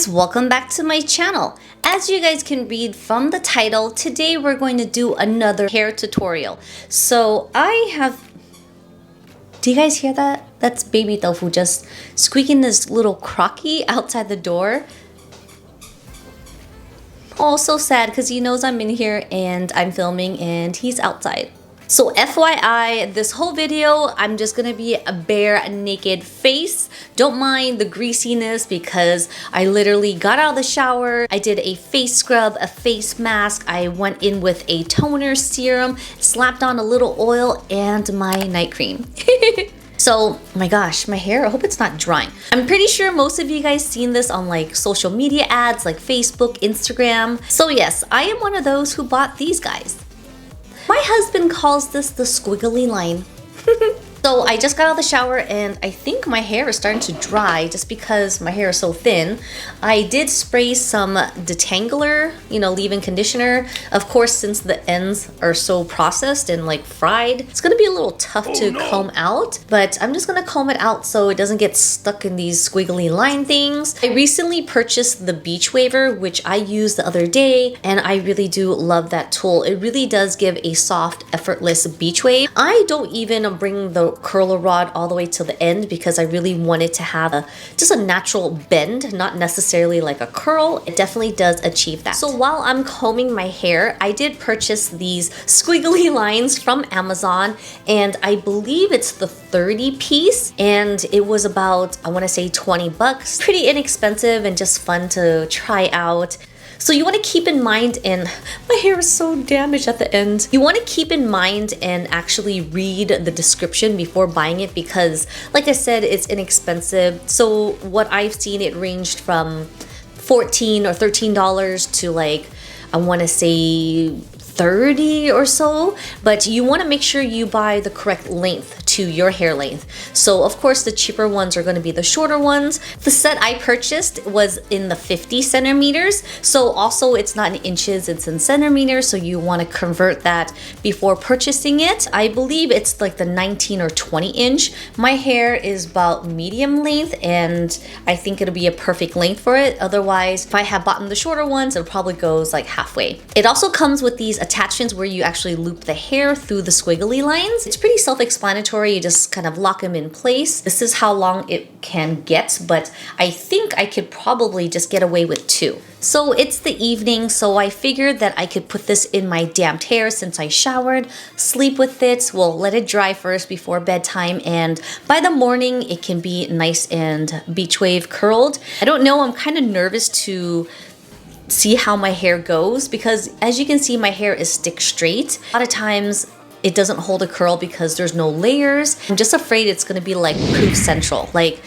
guys, welcome back to my channel. As you guys can read from the title, today we're going to do another hair tutorial. So I have... Do you guys hear that? That's baby Tofu just squeaking this little crocky outside the door. Oh, so sad because he knows I'm in here and I'm filming and he's outside. So FYI, this whole video, I'm just gonna be a bare naked face. Don't mind the greasiness because I literally got out of the shower. I did a face scrub, a face mask. I went in with a toner serum, slapped on a little oil and my night cream. So, oh my gosh, my hair, I hope it's not drying. I'm pretty sure most of you guys seen this on like social media ads like Facebook, Instagram. So yes, I am one of those who bought these guys. My husband calls this the squiggly line. So I just got out of the shower and I think my hair is starting to dry just because my hair is so thin. I did spray some detangler, leave-in conditioner. Of course, since the ends are so processed and like fried, it's gonna be a little tough to comb out, but I'm just gonna comb it out so it doesn't get stuck in these squiggly line things. I recently purchased the Beach Waver, which I used the other day, and I really do love that tool. It really does give a soft, effortless beach wave. I don't even bring the curler rod all the way to the end because I really wanted to have just a natural bend, not necessarily like a curl. It definitely does achieve that. So while I'm combing my hair, I did purchase these squiggly lines from Amazon, and I believe it's the 30 piece, and it was about, I want to say 20 bucks. Pretty inexpensive and just fun to try out. So you want to keep in mind, and my hair is so damaged at the end. You want to keep in mind and actually read the description before buying it because, like I said, it's inexpensive. So what I've seen, it ranged from $14 or $13 to like, I want to say 30 or so, but you want to make sure you buy the correct length to your hair length. So of course the cheaper ones are going to be the shorter ones. The set I purchased was in the 50 centimeters, so also it's not in inches, it's in centimeters, so you want to convert that before purchasing it. I believe it's like the 19 or 20 inch. My hair is about medium length and I think it'll be a perfect length for it. Otherwise, if I had bought the shorter ones, it probably goes like halfway. It also comes with these attachments where you actually loop the hair through the squiggly lines. It's pretty self-explanatory. You just kind of lock them in place. This is how long it can get, but I think I could probably just get away with 2. So it's the evening, so I figured that I could put this in my damped hair since I showered, sleep with it, well, let it dry first before bedtime, and by the morning it can be nice and beach wave curled. I don't know, I'm kind of nervous to see how my hair goes because as you can see, my hair is stick straight. A lot of times it doesn't hold a curl because there's no layers. I'm just afraid it's gonna be like poof central. Like,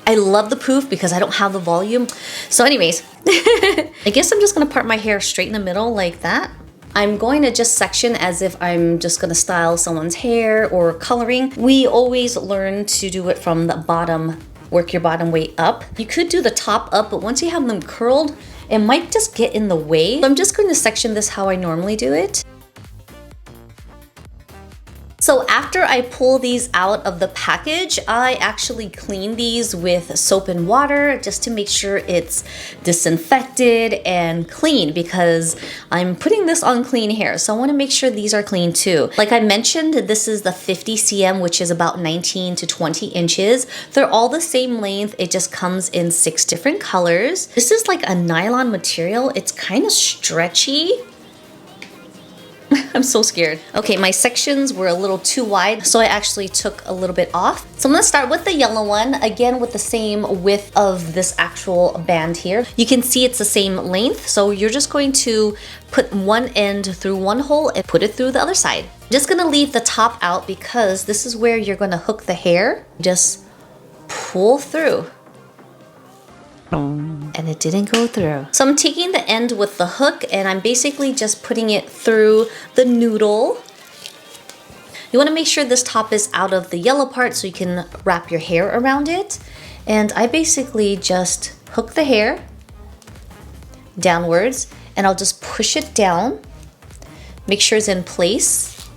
I love the poof because I don't have the volume. So anyways, I guess I'm just gonna part my hair straight in the middle like that. I'm going to just section as if I'm just gonna style someone's hair or coloring. We always learn to do it from the bottom, work your bottom way up. You could do the top up, but once you have them curled, it might just get in the way. So I'm just going to section this how I normally do it. So after I pull these out of the package, I actually clean these with soap and water just to make sure it's disinfected and clean because I'm putting this on clean hair. So I want to make sure these are clean too. Like I mentioned, this is the 50 cm, which is about 19 to 20 inches. They're all the same length. It just comes in 6 different colors. This is like a nylon material. It's kind of stretchy. I'm so scared. Okay, my sections were a little too wide, so I actually took a little bit off. So I'm gonna start with the yellow one, again with the same width of this actual band here. You can see it's the same length, so you're just going to put one end through one hole and put it through the other side. I'm just gonna leave the top out because this is where you're gonna hook the hair. Just pull through. And it didn't go through. So I'm taking the end with the hook and I'm basically just putting it through the noodle. You want to make sure this top is out of the yellow part so you can wrap your hair around it. And I basically just hook the hair downwards and I'll just push it down, make sure it's in place,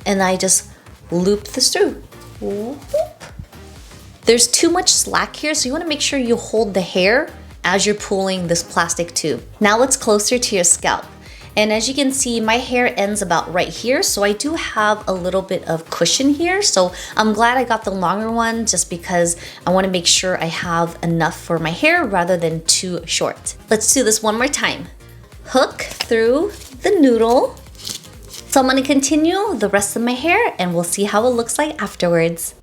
and I just loop this through. Whoop. There's too much slack here, so you want to make sure you hold the hair as you're pulling this plastic tube. Now it's closer to your scalp. And as you can see, my hair ends about right here, so I do have a little bit of cushion here. So I'm glad I got the longer one just because I want to make sure I have enough for my hair rather than too short. Let's do this one more time. Hook through the noodle. So I'm going to continue the rest of my hair and we'll see how it looks like afterwards.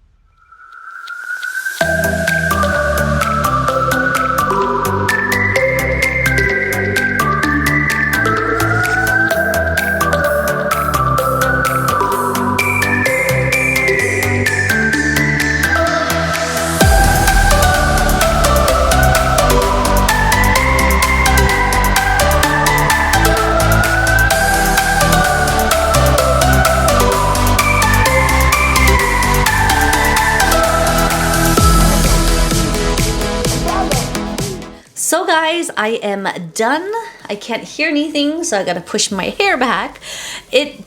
So guys, I am done. I can't hear anything, so I gotta push my hair back. It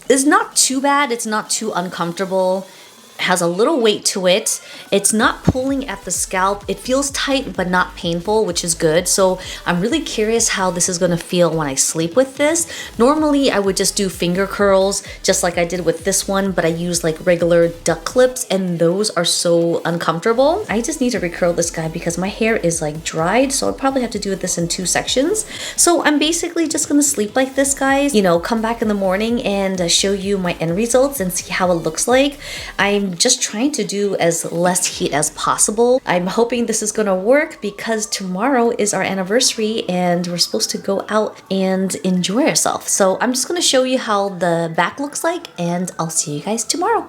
is not too bad. It's not too uncomfortable. It has a little weight to it. It's not pulling at the scalp. It feels tight but not painful, which is good. So I'm really curious how this is gonna feel when I sleep with this. Normally I would just do finger curls just like I did with this one, but I use like regular duck clips and those are so uncomfortable. I just need to recurl this guy because my hair is like dried, so I'll probably have to do this in 2 sections. So I'm basically just gonna sleep like this, guys. You know, come back in the morning and show you my end results and see how it looks like. I'm just trying to do as less heat as possible. I'm hoping this is gonna work because tomorrow is our anniversary and we're supposed to go out and enjoy ourselves. So I'm just gonna show you how the back looks like and I'll see you guys tomorrow.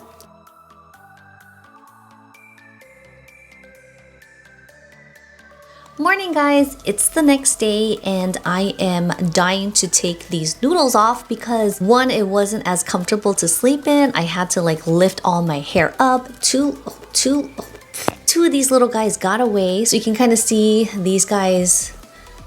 Morning guys, it's the next day and I am dying to take these noodles off because one, it wasn't as comfortable to sleep in. I had to like lift all my hair up. Two of these little guys got away. So you can kind of see these guys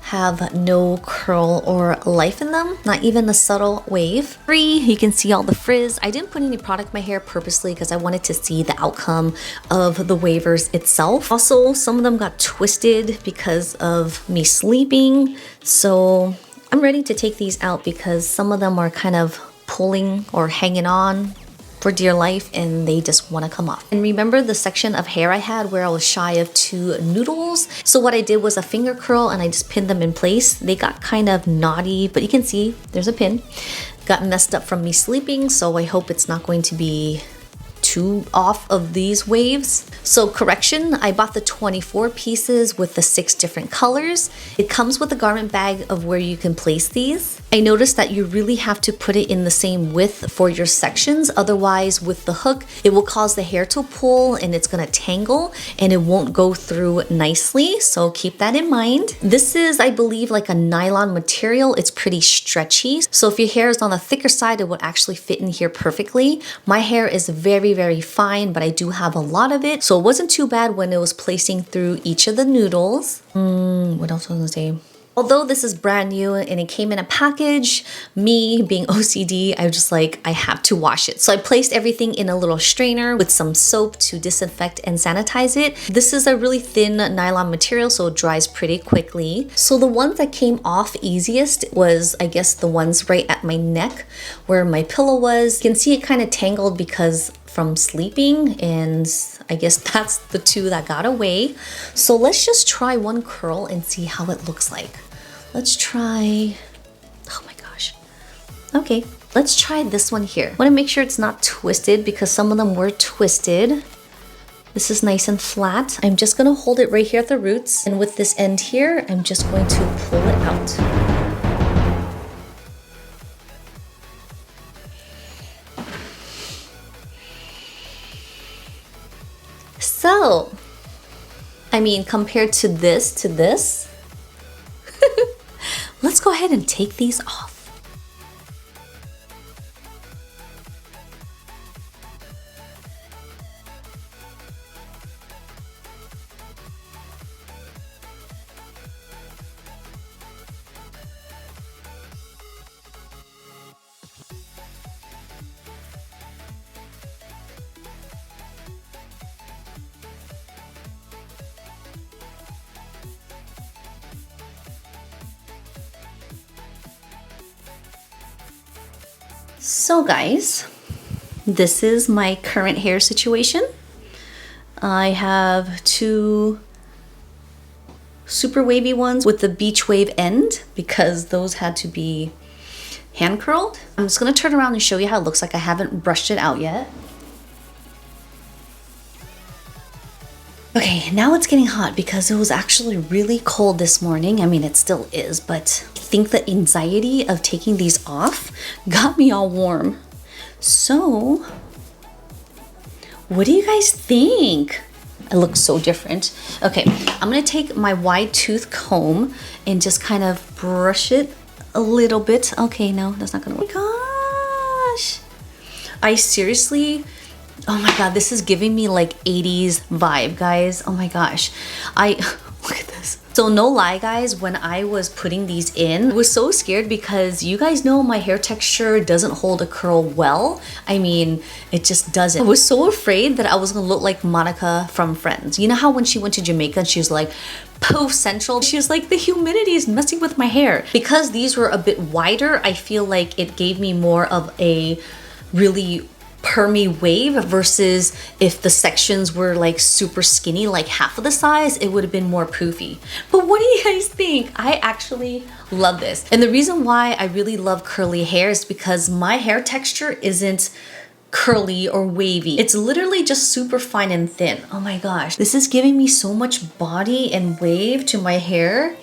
have no curl or life in them, not even a subtle wave. 3, you can see all the frizz. I didn't put any product in my hair purposely because I wanted to see the outcome of the wavers itself. Also, some of them got twisted because of me sleeping. So I'm ready to take these out because some of them are kind of pulling or hanging on for dear life and they just want to come off. And remember the section of hair I had where I was shy of 2 noodles? So what I did was a finger curl and I just pinned them in place. They got kind of knotty, but you can see there's a pin. Got messed up from me sleeping, so I hope it's not going to be too off of these waves. So correction, I bought the 24 pieces with the 6 different colors. It comes with a garment bag of where you can place these. I noticed that you really have to put it in the same width for your sections. Otherwise, with the hook, it will cause the hair to pull and it's gonna tangle and it won't go through nicely. So keep that in mind. This is, I believe, like a nylon material. It's pretty stretchy. So if your hair is on the thicker side, it would actually fit in here perfectly. My hair is very fine, but I do have a lot of it. So it wasn't too bad when it was placing through each of the noodles. What else was I gonna say? Although this is brand new and it came in a package, me being OCD, I was just like, I have to wash it. So I placed everything in a little strainer with some soap to disinfect and sanitize it. This is a really thin nylon material, so it dries pretty quickly. So the ones that came off easiest was, I guess, the ones right at my neck where my pillow was. You can see it kind of tangled because from sleeping, and I guess that's the 2 that got away. So let's just try one curl and see how it looks like. Let's try, oh my gosh. Okay, let's try this one here. I want to make sure it's not twisted because some of them were twisted. This is nice and flat. I'm just gonna hold it right here at the roots, and with this end here, I'm just going to pull it out. So, I mean, compared to this, let's go ahead and take these off. So guys, this is my current hair situation. I have two super wavy ones with the beach wave end because those had to be hand curled. I'm just gonna turn around and show you how it looks like. I haven't brushed it out yet. Okay, now it's getting hot because it was actually really cold this morning. I mean, it still is, but I think the anxiety of taking these off got me all warm. So, what do you guys think? It looks so different. Okay, I'm gonna take my wide tooth comb and just kind of brush it a little bit. Okay, no, that's not gonna work. Oh my gosh. I seriously, oh my God, this is giving me like 80s vibe, guys. Oh my gosh. Look at this. So no lie, guys, when I was putting these in, I was so scared because you guys know my hair texture doesn't hold a curl well. I mean, it just doesn't. I was so afraid that I was gonna look like Monica from Friends. You know how when she went to Jamaica and she was like, poof central, she was like, the humidity is messing with my hair. Because these were a bit wider, I feel like it gave me more of a really permy wave versus if the sections were like super skinny, like half of the size, it would have been more poofy. But what do you guys think? I actually love this. And the reason why I really love curly hair is because my hair texture isn't curly or wavy. It's literally just super fine and thin. Oh my gosh, this is giving me so much body and wave to my hair.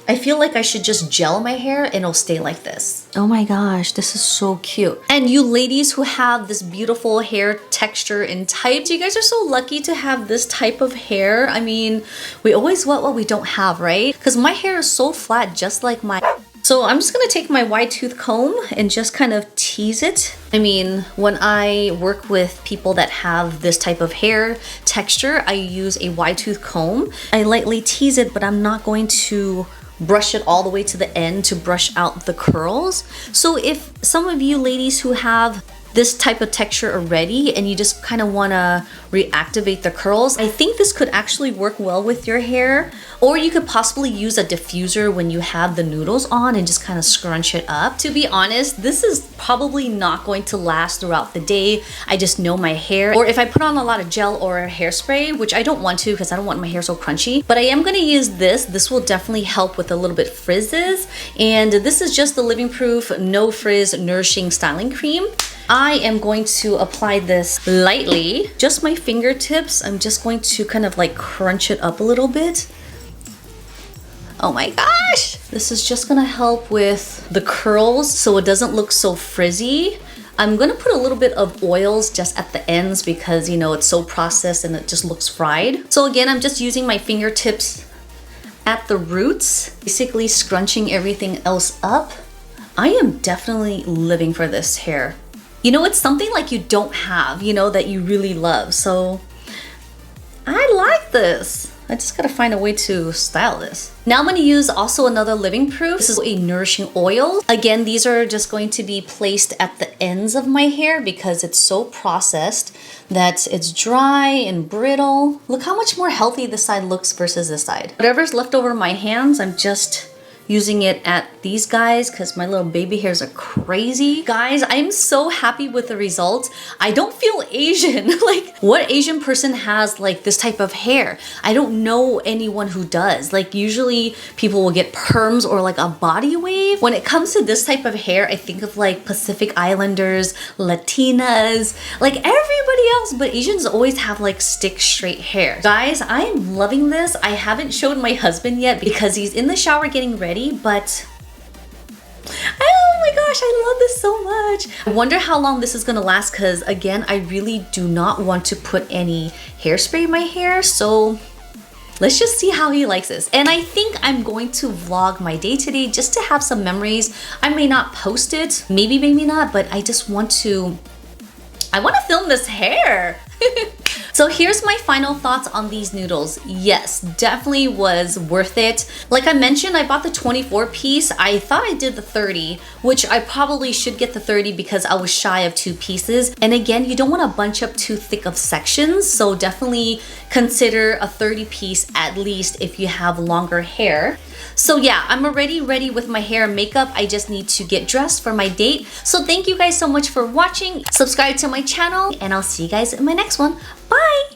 I feel like I should just gel my hair and it'll stay like this. Oh my gosh, this is so cute. And you ladies who have this beautiful hair texture and type, you guys are so lucky to have this type of hair. I mean, we always want what we don't have, right? Because my hair is so flat, just like my... So I'm just gonna take my wide tooth comb and just kind of tease it. I mean, when I work with people that have this type of hair texture, I use a wide tooth comb. I lightly tease it, but I'm not going to brush it all the way to the end to brush out the curls. So if some of you ladies who have this type of texture already and you just kind of want to reactivate the curls, I think this could actually work well with your hair. Or you could possibly use a diffuser when you have the noodles on and just kind of scrunch it up. To be honest, this is probably not going to last throughout the day. I just know my hair. Or if I put on a lot of gel or hairspray, which I don't want to because I don't want my hair so crunchy, but I am going to use this. This will definitely help with a little bit frizzes. And this is just the Living Proof No Frizz Nourishing Styling Cream. I am going to apply this lightly, just my fingertips. I'm just going to kind of like crunch it up a little bit. Oh my gosh! This is just gonna help with the curls so it doesn't look so frizzy. I'm gonna put a little bit of oils just at the ends because, you know, it's so processed and it just looks fried. So again, I'm just using my fingertips at the roots, basically scrunching everything else up. I am definitely living for this hair. You know, it's something like you don't have, you know, that you really love. So I like this. I just gotta find a way to style this. Now I'm gonna use also another Living Proof. This is a Nourishing Oil. Again, these are just going to be placed at the ends of my hair because it's so processed that it's dry and brittle. Look how much more healthy this side looks versus this side. Whatever's left over my hands, I'm just using it at these guys because my little baby hairs are crazy. Guys, I'm so happy with the results. I don't feel Asian. Like, what Asian person has like this type of hair? I don't know anyone who does. Like, usually people will get perms or like a body wave. When it comes to this type of hair, I think of like Pacific Islanders, Latinas, like everybody else, but Asians always have like stick straight hair. Guys, I am loving this. I haven't showed my husband yet because he's in the shower getting ready, but oh my gosh, I love this so much. I wonder how long this is gonna last because again, I really do not want to put any hairspray in my hair, so let's just see how he likes this. And I think I'm going to vlog my day today just to have some memories. I may not post it, maybe not, but I just want to, I want to film this hair. So here's my final thoughts on these noodles. Yes, definitely was worth it. Like I mentioned, I bought the 24 piece. I thought I did the 30, which I probably should get the 30 because I was shy of 2 pieces. And again, you don't want to bunch up too thick of sections. So definitely consider a 30 piece at least if you have longer hair. So yeah, I'm already ready with my hair and makeup. I just need to get dressed for my date. So thank you guys so much for watching. Subscribe to my channel and I'll see you guys in my next one. Bye!